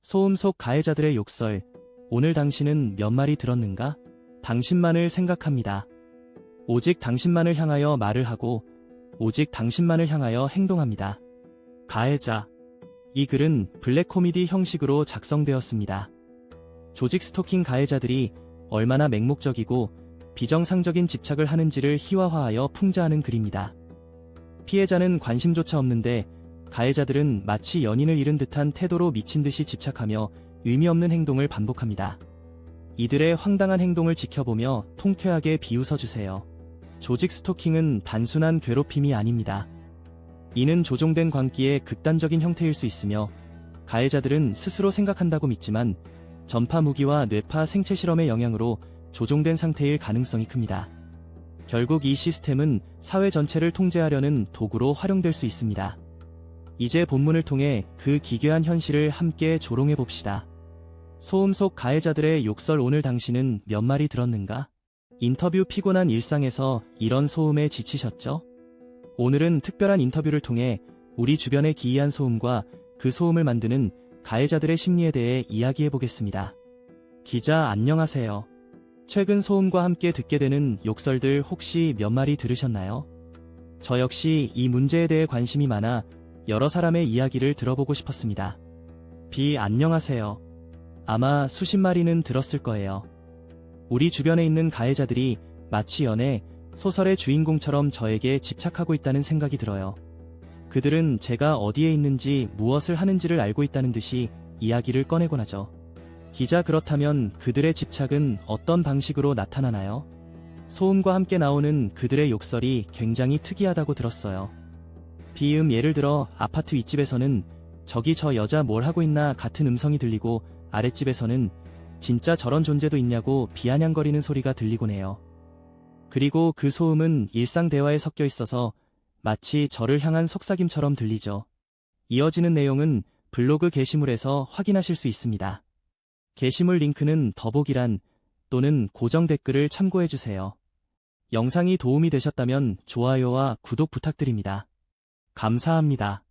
소음 속 가해자들의 욕설. 오늘 당신은 몇 마리 들었는가? 당신만을 생각합니다. 오직 당신만을 향하여 말을 하고 오직 당신만을 향하여 행동합니다. 가해자. 이 글은 블랙 코미디 형식으로 작성되었습니다. 조직 스토킹 가해자들이 얼마나 맹목적이고 비정상적인 집착을 하는지를 희화화하여 풍자하는 글입니다. 피해자는 관심조차 없는데 가해자들은 마치 연인을 잃은 듯한 태도로 미친 듯이 집착하며 의미 없는 행동을 반복합니다. 이들의 황당한 행동을 지켜보며 통쾌하게 비웃어주세요. 조직 스토킹은 단순한 괴롭힘이 아닙니다. 이는 조종된 광기의 극단적인 형태일 수 있으며 가해자들은 스스로 생각한다고 믿지만 전파 무기와 뇌파 생체 실험의 영향으로 조종된 상태일 가능성이 큽니다. 결국 이 시스템은 사회 전체를 통제하려는 도구로 활용될 수 있습니다. 이제 본문을 통해 그 기괴한 현실을 함께 조롱해봅시다. 소음 속 가해자들의 욕설. 오늘 당신은 몇 마리 들었는가? 인터뷰. 피곤한 일상에서 이런 소음에 지치셨죠? 오늘은 특별한 인터뷰를 통해 우리 주변의 기이한 소음과 그 소음을 만드는 가해자들의 심리에 대해 이야기해보겠습니다. 기자 안녕하세요. 최근 소음과 함께 듣게 되는 욕설들 혹시 몇 마리 들으셨나요? 저 역시 이 문제에 대해 관심이 많아 여러 사람의 이야기를 들어보고 싶었습니다. 안녕하세요. 아마 수십 마리는 들었을 거예요. 우리 주변에 있는 가해자들이 마치 연애, 소설의 주인공처럼 저에게 집착하고 있다는 생각이 들어요. 그들은 제가 어디에 있는지 무엇을 하는지를 알고 있다는 듯이 이야기를 꺼내곤 하죠. 기자, 그렇다면 그들의 집착은 어떤 방식으로 나타나나요? 소음과 함께 나오는 그들의 욕설이 굉장히 특이하다고 들었어요. 예를 들어 아파트 윗집에서는 저기 저 여자 뭘 하고 있나 같은 음성이 들리고 아랫집에서는 진짜 저런 존재도 있냐고 비아냥거리는 소리가 들리곤 해요. 그리고 그 소음은 일상 대화에 섞여 있어서 마치 저를 향한 속삭임처럼 들리죠. 이어지는 내용은 블로그 게시물에서 확인하실 수 있습니다. 게시물 링크는 더보기란 또는 고정 댓글을 참고해주세요. 영상이 도움이 되셨다면 좋아요와 구독 부탁드립니다. 감사합니다.